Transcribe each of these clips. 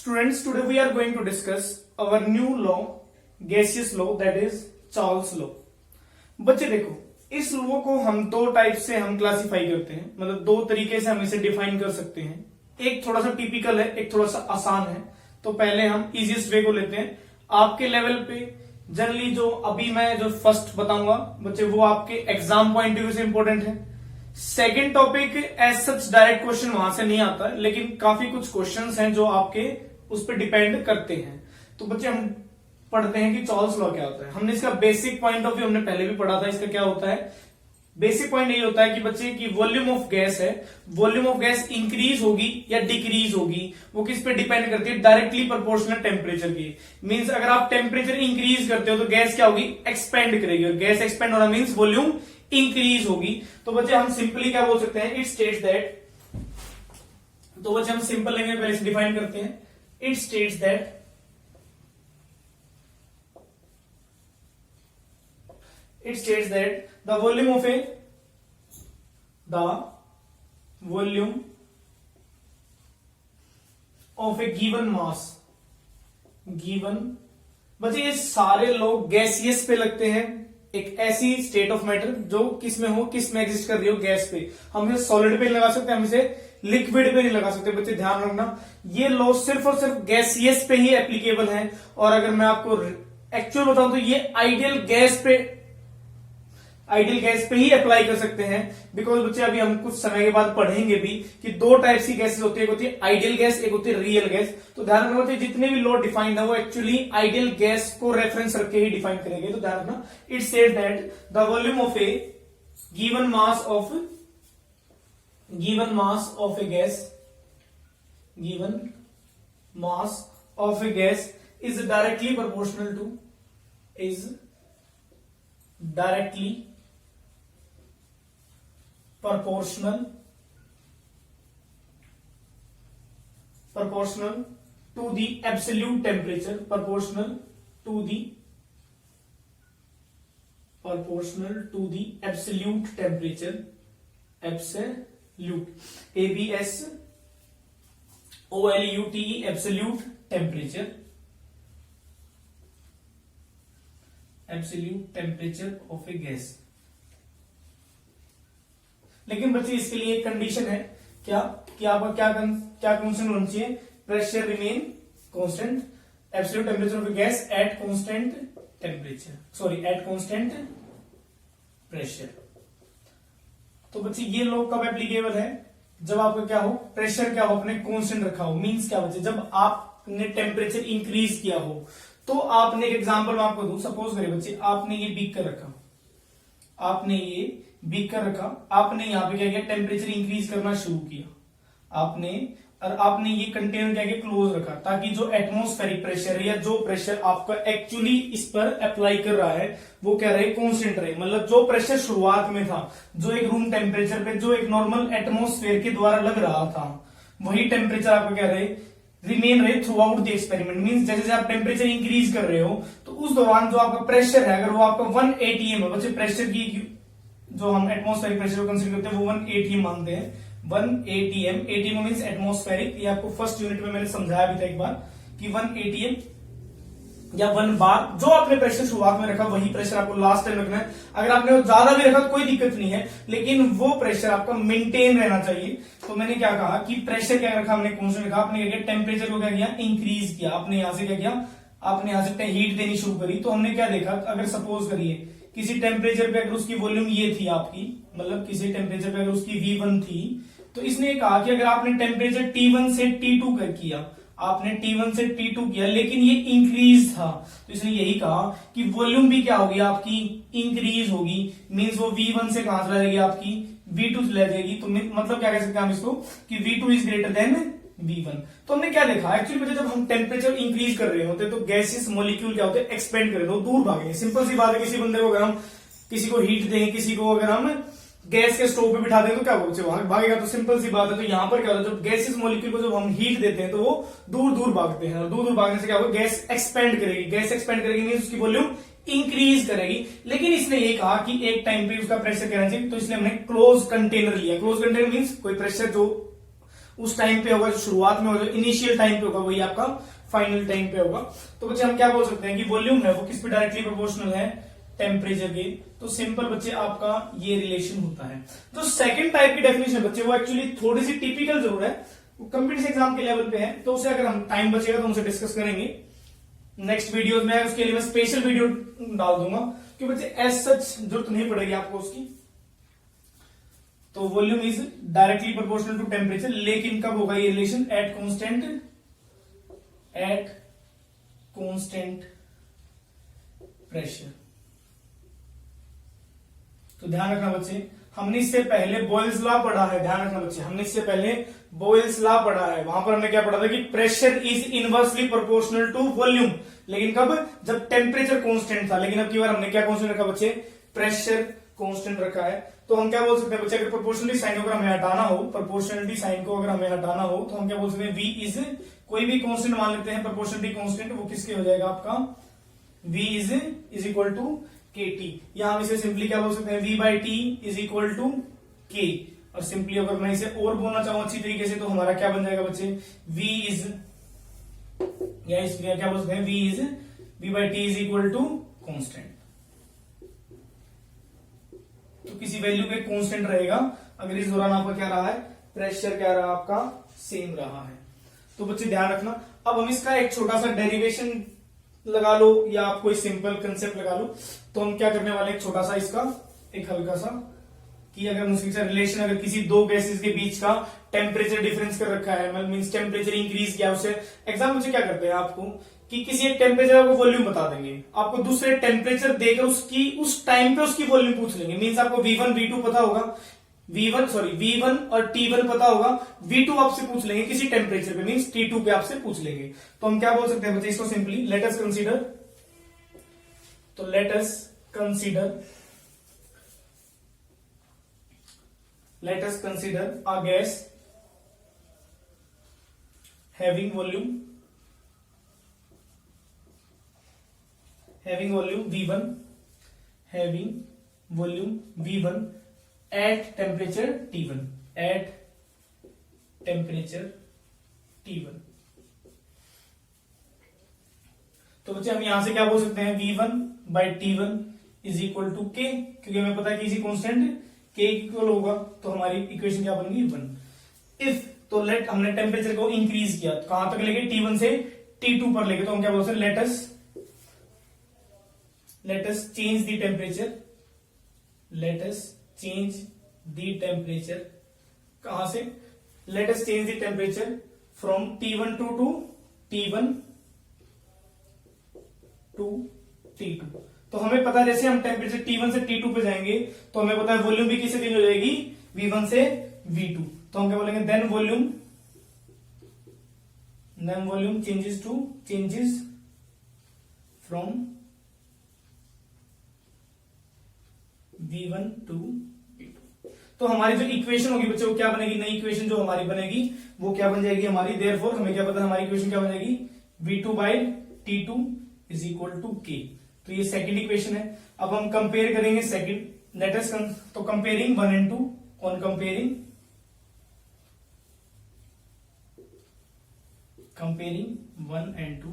Students, today we are going to discuss our new law, gaseous law, that is Charles law. बच्चे देखो, इस law को हम दो टाइप से हम क्लासिफाई करते हैं, मतलब दो तरीके से हम इसे डिफाइन कर सकते हैं। एक थोड़ा सा टिपिकल है, एक थोड़ा सा आसान है। तो पहले हम इजीएस्ट वे को लेते हैं। आपके लेवल पे जनरली जो अभी मैं जो फर्स्ट बताऊंगा बच्चे, वो आपके एग्जाम पॉइंट ऑफ व्यू से इंपॉर्टेंट है। Second topic as such direct question वहां से नहीं आता, लेकिन काफी कुछ क्वेश्चंस हैं जो आपके उस पर डिपेंड करते हैं। तो बच्चे हम पढ़ते हैं कि चार्ल्स लॉ क्या होता है। हमने इसका बेसिक पॉइंट ऑफ व्यू हमने पहले भी पढ़ा था। इसका क्या होता है, बेसिक पॉइंट यही होता है कि बच्चे की वॉल्यूम ऑफ गैस है, वॉल्यूम ऑफ गैस इंक्रीज होगी या डिक्रीज होगी, वो किस पे डिपेंड करती है, डायरेक्टली प्रोपोर्शनल टेम्परेचर की। मींस अगर आप टेम्परेचर इंक्रीज करते हो तो गैस क्या होगी, एक्सपेंड करेगी, और गैस एक्सपेंड होना मींस वॉल्यूम इंक्रीज होगी। तो बच्चे हम सिंपली क्या बोल सकते हैं, इट स्टेट्स दैट, तो बच्चे हम सिंपल लैंग्वेज में पहले से डिफाइन करते हैं। It states that it states that the volume of a given mass, बच्चे ये सारे लोग गैसियस पे लगते हैं। एक ऐसी स्टेट ऑफ मैटर जो किस में हो, किस में एग्जिस्ट कर रही हो, गैस पे। हम इसे सॉलिड पे नहीं लगा सकते, हम इसे लिक्विड पे नहीं लगा सकते। बच्चे ध्यान रखना, ये लॉ सिर्फ और सिर्फ गैसियस पे ही एप्लीकेबल है। और अगर मैं आपको एक्चुअल बताऊं तो ये आइडियल गैस पे ही अप्लाई कर सकते हैं। बिकॉज बच्चे अभी हम कुछ समय के बाद पढ़ेंगे भी कि दो टाइप्स की गैसेस होती है, एक होती है आइडियल गैस, एक होती है रियल गैस। तो ध्यान रखना बच्चे, जितने भी लॉ डिफाइंड है वो एक्चुअली आइडियल गैस को रेफरेंस रख के ही डिफाइन करेंगे। तो ध्यान रखना, it said that the volume of A given mass of A gas is directly proportional to the absolute temperature, proportional to the absolute temperature, absolute, ABSOLUTE, absolute temperature of a gas। लेकिन बच्चे इसके लिए एक condition है, क्या कि आपका क्या कांस्टेंट होना चाहिए, pressure remain constant, absolute temperature of gas at constant pressure. तो बच्चे ये लॉ कब एप्लीकेबल है, जब आपका क्या हो, प्रेशर क्या हो, अपने कांस्टेंट रखा हो। मींस क्या बच्चे, जब आपने टेम्परेचर इंक्रीज किया हो। तो आपने एक एग्जांपल मैं आपको दूं, सपोज करिए बच्चे, आपने ये बीकर रखा, आपने यहां पे क्या किया, टेम्परेचर इंक्रीज करना शुरू किया आपने ये कंटेनर क्या किया, क्लोज रखा, ताकि जो एटमॉस्फेरिक प्रेशर है या जो प्रेशर आपका एक्चुअली इस पर अप्लाई कर रहा है वो क्या रहे, कांस्टेंट रहे। मतलब जो प्रेशर शुरुआत में था, जो एक रूम टेम्परेचर पे, जो एक नॉर्मल एटमॉस्फेयर के द्वारा लग रहा था, वही टेम्परेचर आपका क्या रहे, रिमेन रहे through out the experiment. Means जैसे जैसे आप टेम्परेचर इंक्रीज कर रहे हो तो उस दौरान जो आपका प्रेशर है, अगर वो आपका 1 atm है, बच्चे प्रेशर की जो हम एटमॉस्फेरिक प्रेशर को कंसीडर करते हैं वो 1 atm मानते हैं। 1 atm मींस एटमॉस्फेरिक। ये आपको फर्स्ट यूनिट में मैंने समझाया भी था एक बार कि 1 atm या 1 बार, जो आपने प्रेशर शुरुआत में रखा वही प्रेशर आपको लास्ट टाइम रखना है। अगर आपने वो ज्यादा भी रखा तो कोई दिक्कत नहीं है, लेकिन वो प्रेशर आपका मेंटेन रहना चाहिए। तो मैंने क्या कहा कि प्रेशर क्या रखा, हमने कांस्टेंट रखा। आपने क्या किया, टेम्परेचर को क्या किया, इंक्रीज किया। आपने यहां से क्या किया, आपने यहां से हीट देनी शुरू करी। तो हमने क्या देखा, अगर सपोज करिए किसी टेम्परेचर पे अगर उसकी वॉल्यूम ये थी आपकी, मतलब किसी टेम्परेचर पे अगर उसकी V1 थी, तो इसने कहा कि अगर आपने टेम्परेचर T1 से T2 किया, आपने T1 से T2 किया, लेकिन ये इंक्रीज था, तो इसने यही कहा कि वॉल्यूम भी क्या होगी आपकी, इंक्रीज होगी। मींस वो V1 से कहां चला जाएगी, आपकी V2 चला जाएगी। तो मतलब क्या कह सकते हैं हम इसको कि V2 is greater than V1। तो हमने क्या देखा, एक्चुअली बच्चे जब हम टेम्परेचर इंक्रीज कर रहे होते तो गैसेस मॉलिक्यूल क्या होते हैं, एक्सपेंड कर रहे होते, दूर भागेंगे। सिंपल सी बात है, किसी बंदे को अगर हम किसी को हीट दें, किसी को अगर हम गैस के स्टोव पे बिठा दें तो क्या भागेगा। तो सिंपल सी बात है। तो यहां पर क्या होता है, जब गैसेस मॉलिक्यूल को जब हम हीट देते हैं तो वो दूर दूर भागते हैं, और दूर दूर भागने से क्या होगा, गैस एक्सपेंड करेगी मींस उसकी वॉल्यूम इंक्रीज करेगी। लेकिन इसने ये कहा कि एक टाइम पे उसका प्रेशर कहना चाहिए, तो इसलिए हमने क्लोज कंटेनर लिया। क्लोज कंटेनर मींस कोई प्रेशर जो उस टाइम पे होगा जो शुरुआत में होगा, जो इनिशियल टाइम पे होगा वही आपका फाइनल टाइम पे होगा। तो बच्चे हम क्या बोल सकते हैं कि वॉल्यूम है वो किस पे डायरेक्टली प्रोपोर्शनल है, टेम्परेचर के। तो सिंपल बच्चे आपका ये रिलेशन होता है। जो सेकंड टाइप की डेफिनेशन बच्चे वो एक्चुअली थोड़ी सी टिपिकल जरूर है, वो कंप्यूटर एग्जाम के लेवल पे है, तो उसे अगर हम टाइम बचेगा तो उनसे डिस्कस करेंगे नेक्स्ट वीडियो में। उसके लिए मैं स्पेशल वीडियो डाल दूंगा कि बच्चे एज सच जरूरत नहीं पड़ेगी आपको उसकी। तो volume is directly proportional to temperature, लेकिन कब होगा ये रिलेशन, एट कांस्टेंट प्रेशर। तो ध्यान रखना बच्चे, हमने इससे पहले बॉयल्स लॉ पढ़ा है, ध्यान रखना बच्चे, हमने इससे पहले बॉयल्स लॉ पढ़ा है। वहां पर हमने क्या पढ़ा था कि pressure is inversely proportional to volume, लेकिन कब, जब टेम्परेचर कांस्टेंट था। लेकिन अब की बार हमने क्या कांस्टेंट रखा बच्चे, प्रेशर कांस्टेंट रखा है। तो हम क्या बोल सकते हैं बच्चे, अगर प्रोपोर्शनलिटी साइन को अगर हमें हटाना हो, प्रोपोर्शनलिटी साइन को अगर हमें हटाना हो तो हम क्या बोल सकते हैं, v इज, कोई भी कांस्टेंट मान लेते हैं प्रोपोर्शनलिटी कांस्टेंट, वो किसके हो जाएगा आपका, v is equal to KT। या हम इसे सिंपली क्या बोल सकते हैं, v by T is equal to K। और सिंपली अगर मैं इसे और बोलना चाहूं अच्छी तरीके से तो हमारा क्या बन जाएगा बच्चे, v इज, या इसलिए क्या बोल सकते हैं, v by T is equal to constant. तो किसी वैल्यू पे कांस्टेंट रहेगा, अगर इस दौरान आपका क्या रहा है, प्रेशर क्या रहा आपका, सेम रहा है। तो बच्चे ध्यान रखना। अब हम इसका एक छोटा सा डेरिवेशन लगा लो या आप कोई सिंपल कंसेप्ट लगा लो। तो हम क्या करने वाले, एक छोटा सा इसका एक हल्का सा, कि अगर मुझसे रिलेशन, अगर किसी दो गैसेस के बीच का टेम्परेचर डिफरेंस कर रखा है, मतलब मींस टेम्परेचर इंक्रीज किया, उसे एग्जाम्पल से क्या करते हैं आपको कि किसी एक टेम्परेचर आपको वॉल्यूम बता देंगे, आपको दूसरे टेम्परेचर देकर उसकी उस टाइम पे उसकी वॉल्यूम पूछ लेंगे। मींस आपको V1 V2 पता होगा, V1 और T1 पता होगा, V2 आपसे पूछ लेंगे किसी टेम्परेचर पे, मींस T2 पे आपसे पूछ लेंगे। तो हम क्या बोल सकते हैं बच्चे इसको, सिंपली लेट अस कंसीडर, तो let us consider a gas having volume V1 at temperature T1, तो बच्चे हम यहां से क्या बोल सकते हैं, V1 by T1 is equal to K, क्योंकि हमें पता है कि इसी कांस्टेंट K इक्वल होगा, तो हमारी इक्वेशन क्या बनेगी, 1। इफ, तो लेट, हमने टेम्परेचर को इंक्रीज किया, तो कहां तक लेके, T1 से T2 पर लेके, तो हम क्या बोल सकते हैं, let us change the temperature, कहां से, let us change the temperature from T1 to T1 to T2। तो हमें पता है जैसे हम टेम्परेचर T1 से T2 पे जाएंगे तो हमें पता है वॉल्यूम भी किससे चेंज हो जाएगी, V1 से V2। तो हम क्या बोलेंगे, then volume changes from V1 to V2। तो हमारी जो इक्वेशन होगी बच्चों वो क्या बनेगी, नई इक्वेशन जो हमारी बनेगी वो क्या बन जाएगी हमारी, देयरफॉर हमें क्या पता है हमारी इक्वेशन क्या बन जाएगी, V2 by T2 is equal to K। तो ये सेकंड इक्वेशन है। अब हम कंपेयर करेंगे सेकंड, लेट अस, तो comparing 1 and 2, on comparing 1 and 2,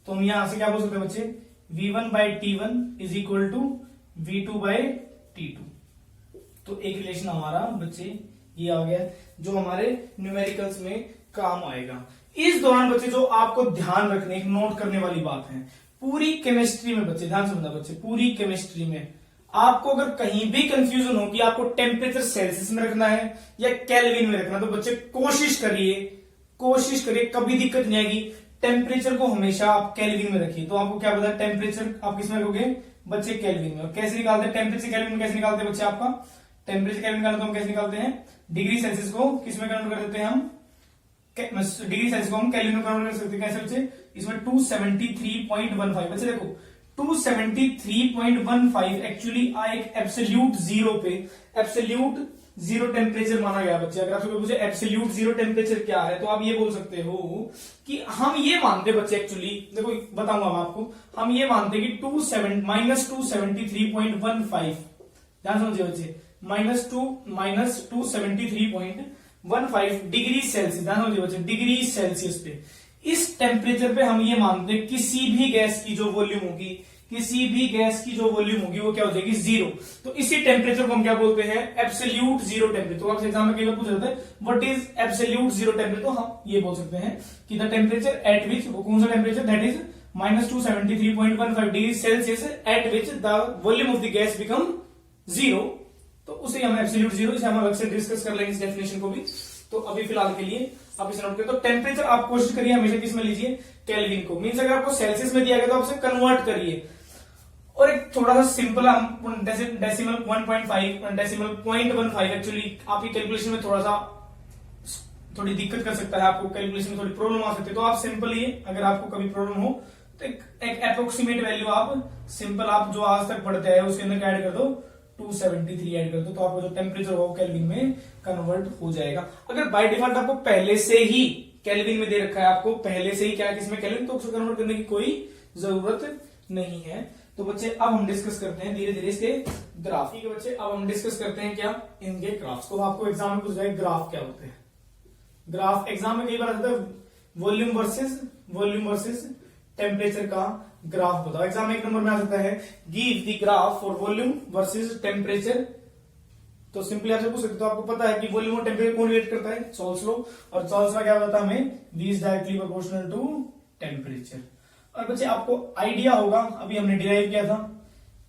तो हम यहां से क्या बोल सकते हैं बच्चे, V1 by T1 is equal to V2 by T2। तो एक रिलेशन हमारा बच्चे ये आ गया जो हमारे न्यूमेरिकल्स में काम आएगा। इस दौरान बच्चे जो आपको ध्यान रखने, नोट करने वाली बात है, पूरी केमिस्ट्री में बच्चे ध्यान समझना, बच्चे पूरी केमिस्ट्री में आपको अगर कहीं भी कंफ्यूजन हो कि आपको टेम्परेचर सेल्सियस में रखना है या केल्विन में रखना, तो बच्चे कोशिश करिए, कभी दिक्कत नहीं आएगी, टेम्परेचर को हमेशा आप केल्विन में रखिए। तो आपको क्या पता है, टेम्परेचर आप किसमें रखोगे बच्चे, केल्विन में। और कैसे निकालते हैं टेम्परेचर केल्विन में, कैसे निकालते हैं बच्चे, आपका टेम्परेचर केल्विन निकालते तो हम कैसे निकालते हैं, डिग्री सेल्सियस को किसमें कन्वर्ट कर देते हैं हम, डिग्री सेल्सियस को हम केल्विन में कन्वर्ट कर सकते हैं। कैसे बच्चे, इसमें 273.15, बच्चे देखो 273.15 एक्चुअली एक एब्सोल्यूट जीरो पे, एब्सोल्यूट जीरो टेम्परेचर माना गया बच्चे। अगर आपसे पूछे एब्सोल्यूट जीरो टेम्परेचर क्या है, तो आप ये बोल सकते हो कि हम ये मानते बच्चे, एक्चुअली देखो बताऊंगा मैं आपको, हम ये मानते कि -273.15, ध्यान समझिए बच्चे, -273.15 डिग्री सेल्सियस, ध्यान दीजिए बच्चे, डिग्री सेल्सियस पे, इस टेम्परेचर पे हम ये मानते हैं किसी भी गैस की जो वॉल्यूम होगी, किसी भी गैस की जो वॉल्यूम होगी वो क्या हो जाएगी, जीरो। तो इसी टेम्परेचर को हम क्या बोलते हैं, एब्सोल्यूट जीरो टेम्परेचर। तो आपसे एग्जाम में कई बार पूछ जाता है what is absolute zero temperature, तो हम ये बोल सकते हैं कि द टेम्परेचर एट विच, वो कौन सा temperature, that is -273.15 degree Celsius at which the volume of the gas become zero. तो उसे हम एब्सोल्यूट जीरो, इसे हम अलग से डिस्कस कर लेंगे इस डेफिनेशन को भी। तो अभी फिलहाल के लिए आप इसे नोट करें। तो टेम्परेचर आप कोशिश करिए हमेशा किस में लीजिए, केल्विन को। मींस अगर आपको सेल्सियस में दिया गया तो आप उसे कन्वर्ट करिए। और एक थोड़ा सा सिंपल हम डेसिमल 1.5 डेसिमल 0.15 एक्चुअली आपकी कैलकुलेशन में थोड़ी दिक्कत कर सकता है, आपको कैलकुलेशन में थोड़ी प्रॉब्लम आ सकती है। तो आप सिंपल ही, अगर आपको कभी प्रॉब्लम हो तो एक अप्रोक्सीमेट वैल्यू आप सिंपल, आप जो आज तक पढ़ते हैं उसके अंदर ऐड कर दो, 273 ऐड कर दो, तो आपको जो टेम्परेचर होगा वो केल्विन में कन्वर्ट हो जाएगा। अगर बाय डिफॉल्ट आपको पहले से ही केल्विन में दे रखा है, आपको पहले से ही क्या है किसमें केल्विन, तो उसको कन्वर्ट करने की कोई जरूरत नहीं है। तो बच्चे अब हम डिस्कस करते हैं धीरे धीरे इसके ग्राफ। ठीक है बच्चे, अब हम डिस्कस करते हैं क्या, इनके ग्राफ्स को। आपको एग्जाम में पूछ जाए ग्राफ क्या होते हैं। ग्राफ एग्जाम में कई बार आता है वॉल्यूम वर्सेस टेम्परेचर का ग्राफ बताओ। एग्जाम में 1 नंबर में आ सकता है give the graph for volume versus temperature. तो सिंपली आपसे पूछ सकते, तो आपको पता है कि वॉल्यूम और टेम्परेचर कौन रिलेट करता है, चार्ल्स लॉ। और चार्ल्स लॉ क्या बताता है हमें, V is directly proportional to temperature. और बच्चे आपको आइडिया होगा, अभी हमने डिराइव किया था,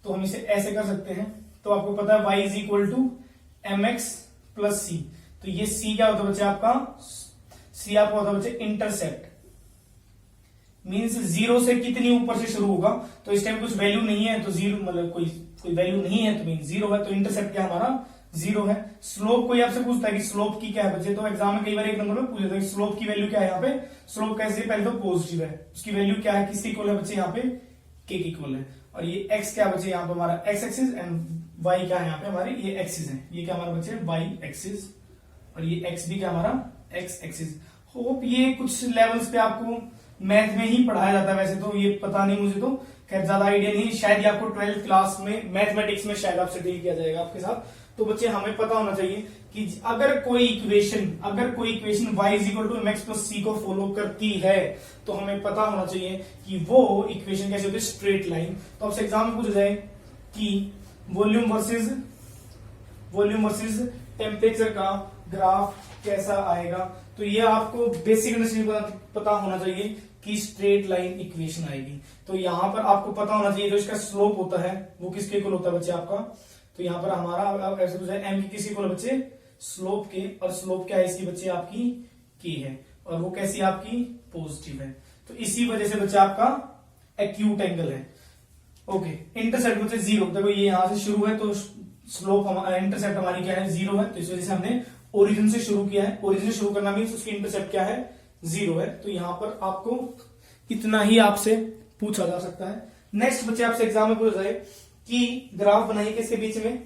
तो हम इसे ऐसे कर सकते हैं। तो आपको पता है y is equal to mx plus C. तो ये c क्या होता है बच्चे आपका, c आपका होता है बच्चे इंटरसेप्ट। मीन्स जीरो से कितनी ऊपर से शुरू होगा, तो इस टाइम कुछ वैल्यू नहीं है तो जीरो, मतलब कोई वैल्यू नहीं है तो मीन जीरो है, तो इंटरसेप्ट क्या हमारा जीरो है। स्लोप कोई आपसे पूछता है कि स्लोप की क्या है बच्चे, तो एग्जाम में कई बार 1 नंबर में पूछ जाता है कि स्लोप की वैल्यू क्या है। यहाँ पे स्लोप कैसे, पहले तो पॉजिटिव है, उसकी वैल्यू क्या है, किसके इक्वल है बच्चे, यहाँ पे के इक्वल है। और ये एक्स क्या बच्चे, यहाँ पे हमारा एक्स एक्सिस, एंड वाई क्या है यहाँ पे हमारे ये एक्सिस है, ये क्या हमारा बच्चे वाई एक्सिस, और ये एक्स भी क्या हमारा एक्स एक्सिस। होप ये कुछ लेवल्स पे आपको मैथ में ही पढ़ाया जाता है, वैसे तो ये पता नहीं मुझे, तो खैर ज्यादा आइडिया नहीं, शायद ये आपको 12th क्लास में मैथमेटिक्स में शायद आपसे डील किया जाएगा आपके साथ। तो बच्चे हमें पता होना चाहिए कि अगर कोई equation y is equal to mx plus C को फॉलो करती है, तो हमें पता होना चाहिए कि वो इक्वेशन कैसे होती है, स्ट्रेट लाइन। तो आपसे एग्जाम में पूछा जाए कि वॉल्यूम वर्सेस टेम्परेचर का ग्राफ कैसा आएगा, तो ये आपको बेसिक अंडरस्टैंडिंग पता होना चाहिए कि स्ट्रेट लाइन इक्वेशन आएगी। तो यहां पर आपको पता होना चाहिए जो इसका स्लोप होता है वो किसके इक्वल होता है बच्चे आपका, तो यहां पर हमारा ऐसे पूछा है एम की किसी इक्वल बच्चे स्लोप के, और स्लोप क्या है इसकी बच्चे आपकी की है, और वो कैसी आपकी पॉजिटिव है। तो इसी वजह से बच्चे आपका एक्यूट एंगल है। ओके, इंटरसेप्ट बच्चे जीरो, देखो ये यहां से शुरू है तो स्लोप इंटरसेप्ट हमारी क्या है जीरो है, तो इस वजह से हमने ओरिजिन से शुरू किया है। ओरिजिन से शुरू करना मीन्स उसकी इंटरसेप्ट क्या है, जीरो है। तो यहां पर आपको इतना ही आपसे पूछा जा सकता है। नेक्स्ट बच्चे आपसे एग्जाम में पूछा जाए कि ग्राफ बनाइए किसके बीच में,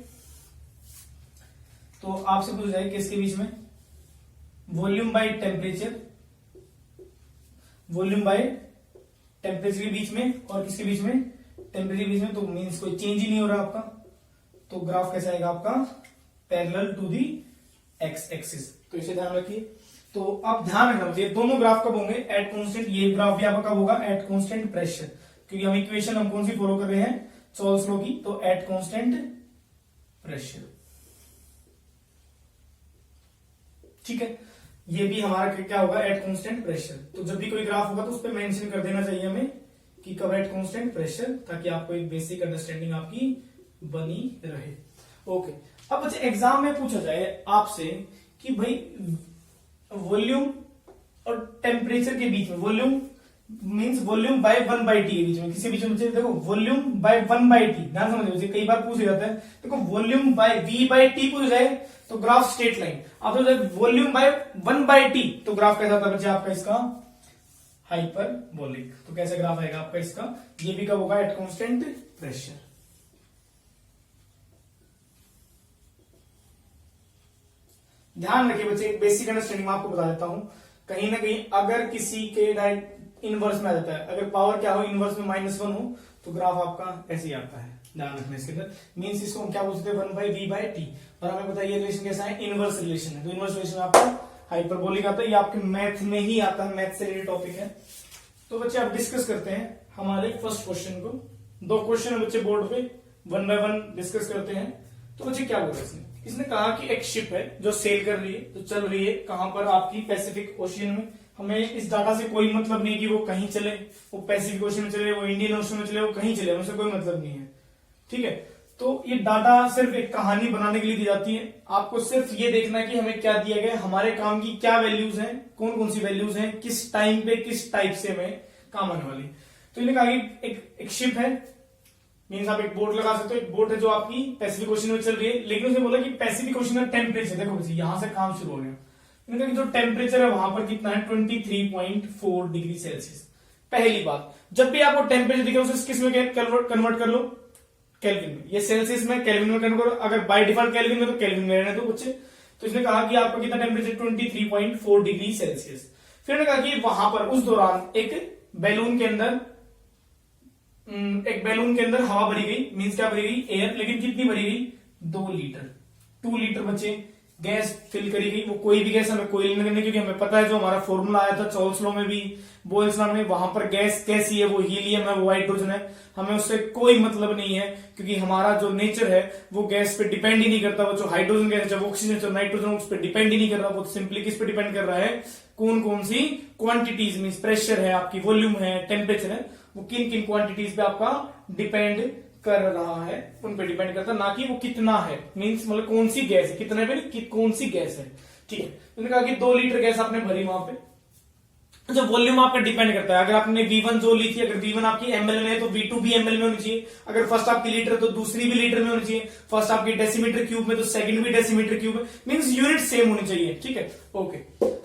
तो आपसे पूछा जाए किसके बीच में, वॉल्यूम बाय टेम्परेचर के बीच में, और किसके बीच में, टेम्परेचर के बीच में। तो मीन्स कोई चेंज ही नहीं हो रहा आपका, तो ग्राफ कैसा आएगा आपका, parallel to the X axis. तो इसे ध्यान रखिए। तो आप ध्यान रखना चाहिए दोनों ग्राफ कब होंगे, एट कांस्टेंट, ये ग्राफ भी आपका कब होगा, एट कांस्टेंट प्रेशर, क्योंकि हम इक्वेशन हम कौन सी फॉलो कर रहे हैं, चार्ल्स लॉ की, तो एट कांस्टेंट प्रेशर। ठीक है, ये भी हमारा क्या होगा, एट कांस्टेंट प्रेशर। तो जब भी कोई ग्राफ होगा तो उस पर मेंशन कर देना चाहिए हमें कि कब एट कांस्टेंट प्रेशर, ताकि आपको एक बेसिक अंडरस्टैंडिंग आपकी बनी रहे। ओके, अब बच्चे एग्जाम में पूछा जाए आपसे कि भाई वॉल्यूम और टेम्परेचर के बीच में, volume means volume by 1/T के बीच में, किसी बीच में देखो वॉल्यूम बाय 1/T, ध्यान समझिए, कई बार पूछ जाता है, देखो वॉल्यूम बाय V/T पूछ जाए तो ग्राफ स्ट्रेट लाइन, आप वॉल्यूम बाय 1/T तो ग्राफ कैसा होता है बच्चे आपका इसका, हाइपरबोलिक। तो कैसे ग्राफ आएगा आपका इसका, ये भी कब होगा, एट कांस्टेंट प्रेशर। ध्यान रखिए बच्चे, एक बेसिक अंडरस्टैंडिंग मैं आपको बता देता हूं, कहीं ना कहीं अगर किसी के इनवर्स में आ जाता है। अगर पावर क्या हो, इनवर्स में -1 हो, तो ग्राफ आपका ऐसे ही आता है। ध्यान रखना इसके अंदर। मीन्स इसको हम क्या बोलते हैं, 1/v/t। और हमें पता है ये रिलेशन कैसा है, इनवर्स रिलेशन है। तो इनवर्स रिलेशन आपका हाइपरबोलिक आता है। ये आपके मैथ में ही आता है, मैथ से रिलेटेड टॉपिक है। तो बच्चे आप डिस्कस करते हैं हमारे फर्स्ट क्वेश्चन को। 2 क्वेश्चन है बच्चे बोर्ड पे, 1 बाय 1 डिस्कस करते हैं। तो बच्चे क्या बोला इसने कहा कि एक शिप है जो सेल कर रही है, तो चल रही है कहां पर, आपकी पैसिफिक ओशियन में। हमें इस डाटा से कोई मतलब नहीं कि वो कहीं चले, वो पैसिफिक ओशियन में चले, वो इंडियन ओशियन में चले, वो कहीं चले, हमसे कोई मतलब नहीं है। ठीक है, तो ये डाटा सिर्फ एक कहानी बनाने के लिए दी जाती है। आपको सिर्फ ये देखना है कि हमें क्या दिया गया, हमारे काम की क्या वैल्यूज हैं, कौन कौन सी वैल्यूज हैं, किस टाइम पे किस टाइप से हमें काम आने वाली। तो इन्हें कहा कि एक शिप है, मीन्स आप एक बोट लगा सकते हो। एक बोट है जो आपकी पैसिफिक ओशन में चल रही है, लेकिन उसने बोला कि पैसिफिक ओशन का टेम्परेचर, देखो बच्चे यहां से काम शुरू हो गया। इन्होंने कहा कि जो टेम्परेचर है वहां पर कितना है, 23.4 डिग्री सेल्सियस। पहली बात, जब भी आपको टेम्परेचर दिखे उसे किस में कन्वर्ट कर लो, केल्विन में। ये सेल्सियस में, केल्विन में कन्वर्ट करो। अगर बाय डिफॉल्ट केल्विन में, तो केल्विन में रहने दो बच्चे। तो इसने कहा कि आपका कितना टेम्परेचर, 23.4 डिग्री सेल्सियस। फिर ने कहा कि वहां पर उस दौरान एक बैलून के अंदर हवा भरी गई, मींस क्या भरी गई, एयर। लेकिन कितनी भरी गई, 2 लीटर। 2 लीटर बच्चे गैस फिल करी गई। वो कोई भी गैस हमें कोई लेना देना, क्योंकि हमें पता है जो हमारा फॉर्मूला आया था चार्ल्स लॉ में भी, बोयल्स लॉ में, वहां पर गैस कैसी है, वो हीलियम है, वो हाइड्रोजन है। हमें उससे कोई मतलब नहीं है, क्योंकि हमारा जो नेचर है वो गैस पे डिपेंड ही नहीं करता। वो जो हाइड्रोजन गैस है, ऑक्सीजन, जो नाइट्रोजन, उस पर डिपेंड ही नहीं कर रहा। वो सिंपली किस पे डिपेंड कर रहा है, कौन कौन सी क्वांटिटीज, मीन प्रेशर है, आपकी वॉल्यूम है, टेम्परेचर है, वो किन किन क्वांटिटीज पे आपका डिपेंड कर रहा है, उन पे डिपेंड करता है, ना कि वो कितना है, मींस मतलब कौन सी गैस है, कितने पे नहीं, कौन सी गैस है। ठीक है, उन्होंने कहा कि 2 लीटर गैस आपने भरी वहां पे। जो वॉल्यूम आपका डिपेंड करता है, अगर आपने V1 जो ली थी, अगर V1 आपकी ml में है तो V2 भी ml में होनी चाहिए। अगर फर्स्ट आपकी लीटर तो दूसरी भी लीटर में होनी चाहिए। फर्स्ट आपकी डेसीमीटर क्यूब में तो सेकंड भी डेसीमीटर क्यूब में, मींस यूनिट सेम होनी चाहिए। ठीक है, ओके।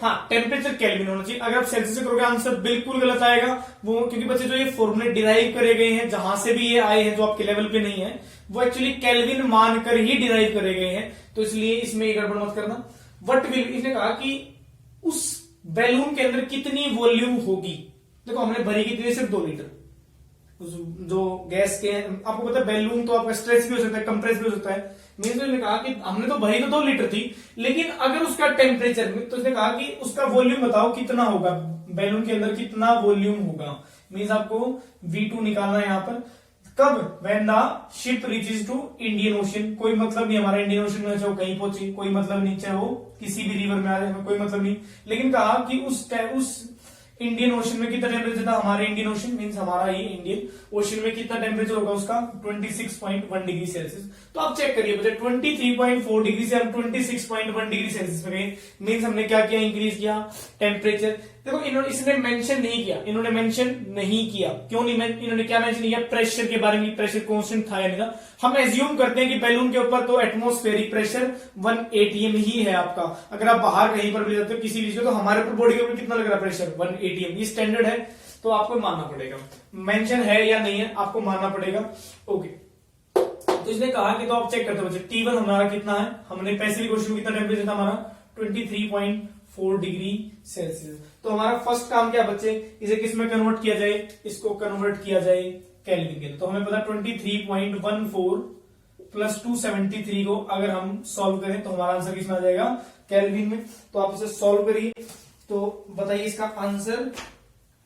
हाँ, टेम्परेचर केल्विन होना चाहिए। अगर आप सेल्सियस से करोगे आंसर बिल्कुल गलत आएगा वो, क्योंकि बच्चे जो ये फॉर्मूले डिराइव करे गए हैं, जहां से भी ये आए हैं, जो आपके लेवल पे नहीं है, वो एक्चुअली केल्विन मानकर ही डिराइव करे गए हैं। तो इसलिए इसमें गड़बड़ मत करना। वट विल, इसने कहा कि उस बैलून के अंदर कितनी वॉल्यूम होगी। देखो हमने भरी कितनी, सिर्फ 2 लीटर। जो गैस के, आपको पता है बैलून तो आपका स्ट्रेच भी हो सकता है, कंप्रेस भी हो सकता है। मीन्स ने कहा कि हमने तो भरी तो 2 लीटर थी, लेकिन अगर उसका टेम्परेचर में, तो उसने कहा कि उसका वॉल्यूम बताओ कितना होगा, बैलून के अंदर कितना वॉल्यूम होगा। मीन्स आपको V2 निकालना है यहां पर। कब, when the ship reaches to Indian Ocean. कोई मतलब नहीं हमारा इंडियन ओशन में, चाहे वो कहीं पहुंचे, कोई मतलब नहीं, चाहे वो किसी भी रिवर में आ जाए, कोई मतलब नहीं। लेकिन कहा कि उस इंडियन ओशन में कितना टेम्परेचर था, हमारे इंडियन ओशन मींस हमारा ही इंडियन ओशन में कितना टेम्परेचर होगा उसका, 26.1 डिग्री सेल्सियस। तो आप चेक करिए बच्चे, 23.4 डिग्री से हम 26.1 डिग्री सेल्सियस में गए। मींस हमने क्या किया, इंक्रीज किया टेम्परेचर। देखो इसने मेंशन नहीं किया, इन्होंने मेंशन नहीं किया। क्यों नहीं, इन्होंने क्या मेंशन किया, प्रेशर के बारे में। प्रेशर कांस्टेंट था या नहीं था। हम एज्यूम करते हैं कि बैलून के ऊपर तो एटमॉस्फेरिक प्रेशर 1 atm ही है आपका। अगर आप बाहर कहीं पर भी जाते हो किसी भी चीज, तो हमारे ऊपर बॉडी के ऊपर कितना लग रहा है प्रेशर, 1 atm। ये स्टैंडर्ड है, तो आपको मानना पड़ेगा। मेंशन है या नहीं है, आपको मानना पड़ेगा। ओके, तो इसने कहा कि तो आप चेक करते हो बच्चे, T1 हमारा कितना है, हमने पैसिफिक ओशन में कितना टेम्परेचर था हमारा, 23.4 डिग्री सेल्सियस। तो हमारा फर्स्ट काम क्या बच्चे, इसे किस में कन्वर्ट किया जाए, इसको कन्वर्ट किया जाए केल्विन के। तो हमें पता 23.14 प्लस 273 को अगर हम सॉल्व करें तो हमारा आंसर किसमें आ जाएगा, केल्विन में। तो आप इसे सॉल्व करिए, तो बताइए इसका आंसर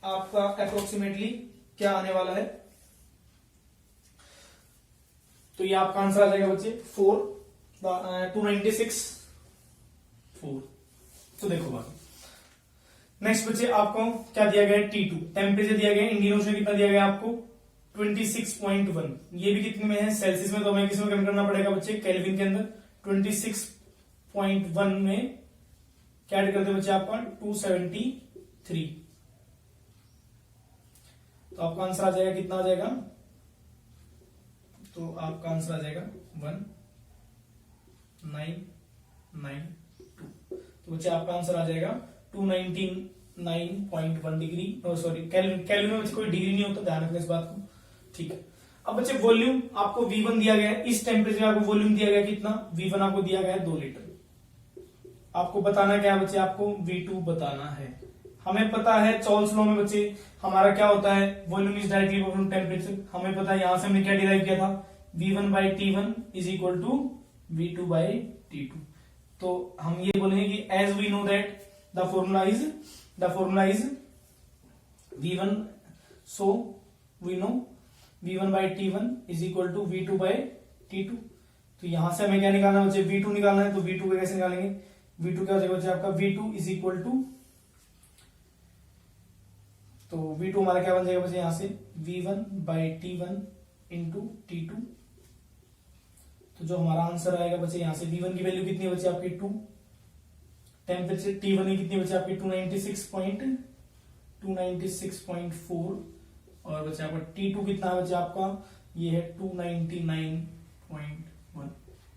आपका अप्रोक्सीमेटली क्या आने वाला है। तो ये आपका आंसर आ जाएगा बच्चे 296 4। तो देखो बात, नेक्स्ट बच्चे आपको क्या दिया गया है, T2 टेम्परेचर दिया गया है, इंडियन ओशन कितना दिया गया आपको 26.1। ये भी कितने में है, सेल्सियस में। तो हमें किसमें कन्वर्ट करना पड़ेगा बच्चे, केल्विन के अंदर। 26.1 में क्या ऐड करते बच्चे आपका 273। तो आपका आंसर आ जाएगा कितना आ जाएगा, तो आपका आंसर आ जाएगा 1992। तो बच्चे आपका आंसर आ जाएगा 299.1 डिग्री, सॉरी केल्विन में कोई डिग्री नहीं होता, ध्यान रखना इस बात को। ठीक है, अब बच्चे वॉल्यूम आपको V1 दिया गया है, इस टेम्परेचर आपको वॉल्यूम दिया गया कितना, V1 आपको दिया गया है 2 लीटर। आपको बताना क्या है बच्चे, आपको V2 बताना है। हमें पता है चॉल्स लॉ में बच्चे हमारा क्या होता है, volume is directly proportional to temperature. हमें पता है यहां से हमने क्या डिराइव किया था, V1 by T1 is equal to V2 by T2। तो हम ये बोलेंगे कि as we know that the formula is V1, so we know V1 by T1 is equal to V2 by T2। तो यहां से हमें क्या निकालना है बच्चे, V2 निकालना है। तो V2 को कैसे निकालेंगे, V2 क्या हो जाएगा बच्चे आपका, V2 इज इक्वल टू, तो V2 हमारा क्या बन जाएगा बच्चे यहां से V1 by T1 into T2। तो जो हमारा आंसर आएगा बच्चे यहां से V1 की वैल्यू कितनी बच्चे आपकी 2, टेम्परेचर T1 की कितनी बच्चे आपकी 296.4, और बच्चे आपका T2 कितना है बच्चे आपका, ये है 299.1।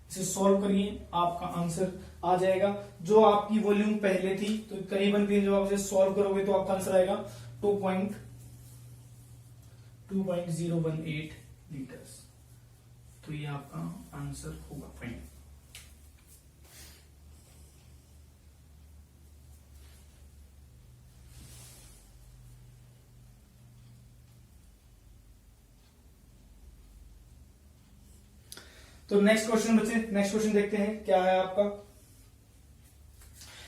इसे सॉल्व करिए, आपका आंसर आ जाएगा। जो आपकी वॉल्यूम पहले थी तो करीबन जो आप इसे सॉल्व करोगे तो आपका आंसर आएगा 2.018 लीटर्स। तो ये आपका आंसर होगा फाइन। तो नेक्स्ट क्वेश्चन बच्चे, नेक्स्ट क्वेश्चन देखते हैं क्या है आपका।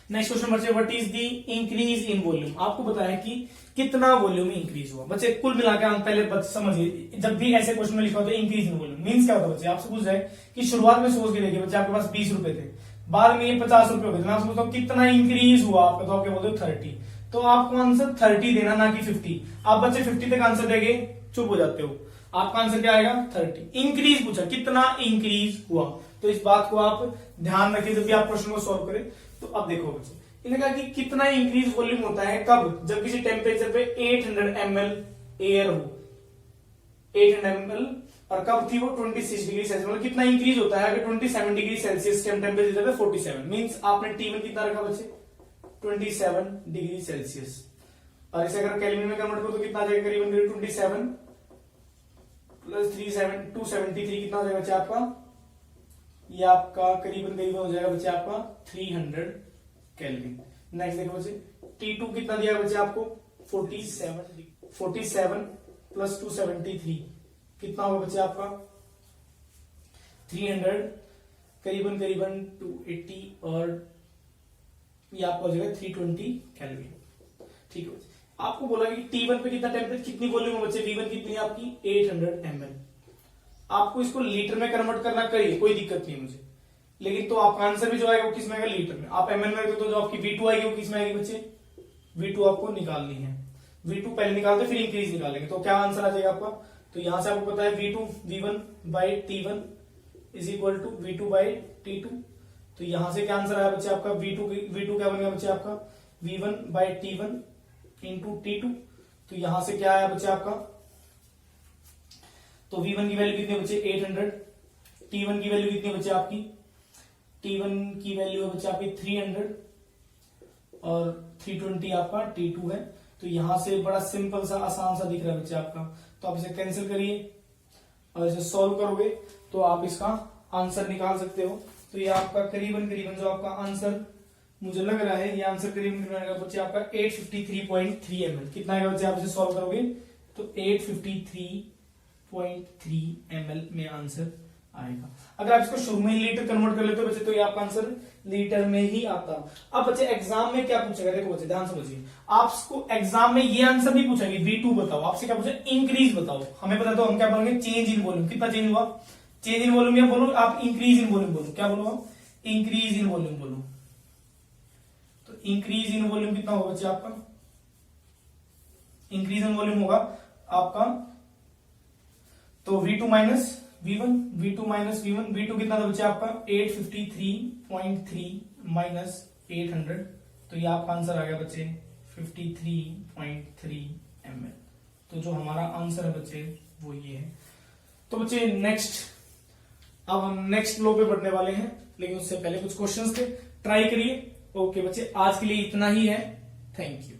नेक्स्ट क्वेश्चन बच्चे, what is the increase in volume. आपको पता है कि कितना वॉल्यूम इंक्रीज हुआ। बच्चे कुल मिलाकर हम पहले समझिए, जब भी ऐसे क्वेश्चन में लिखा होता है इंक्रीज इन वॉल्यूम मींस क्या होता है बच्चे, आपसे पूछ रहे कि शुरुआत में सोच के देखिए बच्चे आपके पास 20 रुपए थे, बाद में ये 50 रुपए हो गए, मैं आपसे पूछता हूँ कितना इंक्रीज हुआ आपका, तो आप क्या बोलते हो 30। तो आपको आंसर 30 देना, ना कि 50। आप बच्चे 50 तक आंसर देंगे चुप हो जाते हो, आपका आंसर क्या आएगा 30। इंक्रीज पूछा, कितना इंक्रीज हुआ, तो इस बात को आप ध्यान रखिए जब भी आप क्वेश्चन को सॉल्व करें। तो अब देखो बच्चे, इन्होंने कहा कि कितना इंक्रीज वॉल्यूम होता है कब, जब किसी टेम्परेचर पे 800 ml एयर हो, 800 ml, और कब थी वो 26 डिग्री सेल्सियस। मतलब कितना इंक्रीज होता है अगर 27 डिग्री सेल्सियस टेम्परेचर पे 47 मींस आपने T1 कितना रखा बच्चे 27 डिग्री सेल्सियस, और इसे अगर केल्विन में कन्वर्ट करो तो कितना आ जाएगा करीबन 27 प्लस 273 कितना हो जाएगा बच्चे आपका, ये आपका करीबन हो जाएगा बच्चे आपका 300 केल्विन। नेक्स्ट देखो बच्चे T2 कितना दिया बच्चे आपको 47 प्लस 273 कितना होगा बच्चे आपका 300 करीबन 280, और ये आपका हो जाएगा 320 केल्विन। ठीक है, आपको बोला कि T1 पे कितना टेम्परेचर, कितनी वॉल्यूम है बच्चे, V1 कितनी है आपकी 800 ml। आपको इसको लीटर में कन्वर्ट करना करिए, कोई दिक्कत नहीं मुझे, लेकिन तो आपका आंसर भी जो आएगा वो किस में आएगा लीटर में। आप ml में तो जो आपकी V2 आएगी वो किस में आएगी बच्चे, V2 आपको निकालनी है, V2 पहले निकालते फिर इंक्रीज निकालेंगे। तो क्या आंसर आ जाएगा आपका, तो यहां से आपको पता है V1 by T1 is equal to V2 by T2। तो यहां से क्या आंसर आया बच्चे आपका, V2 क्या बनेगा बच्चे आपका V1 by T1 into T2। तो यहां से क्या आया बच्चे आपका, तो V1 की वैल्यू कितनी बच्चे 800, T1 की वैल्यू कितनी बच्चे आपकी, T1 की वैल्यू है बच्चे आपकी 300, और 320 आपका T2 है। तो यहां से बड़ा सिंपल सा आसान सा दिख रहा है बच्चे आपका, तो आप इसे कैंसिल करिए और इसे सॉल्व करोगे तो आप इसका आंसर निकाल सकते हो। तो ये आपका करीबन जो आपका आंसर मुझे लग रहा है, ये आंसर करीबन बच्चे आपका 853.3 ml। कितना है बच्चे, आप इसे सॉल्व करोगे तो 853.3 ml में आंसर आएगा। अगर आप इसको शुरू में लीटर कन्वर्ट कर लेते हो बच्चे तो ये आपका आंसर लीटर में ही आता। अब बच्चे एग्जाम में क्या पूछेगा, देखो बच्चे ध्यान समझिए, आपको एग्जाम में ये आंसर नहीं पूछेंगे V2 बताओ, आपसे क्या पूछे इंक्रीज बताओ। हमें पता तो हम क्या बोलेंगे चेंज इन वॉल्यूम, कितना चेंज हुआ, चेंज इन वॉल्यूम या बोलो आप इंक्रीज इन वॉल्यूम बोलो, क्या बोलो आप इंक्रीज इन वॉल्यूम बोलो। तो इंक्रीज इन वॉल्यूम कितना होगा बच्चे आपका, इंक्रीज इन वॉल्यूम होगा आपका तो V2 माइनस V1, V2 कितना था बच्चे आपका 853.3 माइनस 800। तो ये आपका आंसर आ गया बच्चे 53.3 ml। तो जो हमारा आंसर है बच्चे वो ये है। तो बच्चे अब हम नेक्स्ट लो पे बढ़ने वाले हैं, लेकिन उससे पहले कुछ क्वेश्चंस थे, ट्राई करिए। ओके बच्चे, आज के लिए इतना ही है, थैंक यू।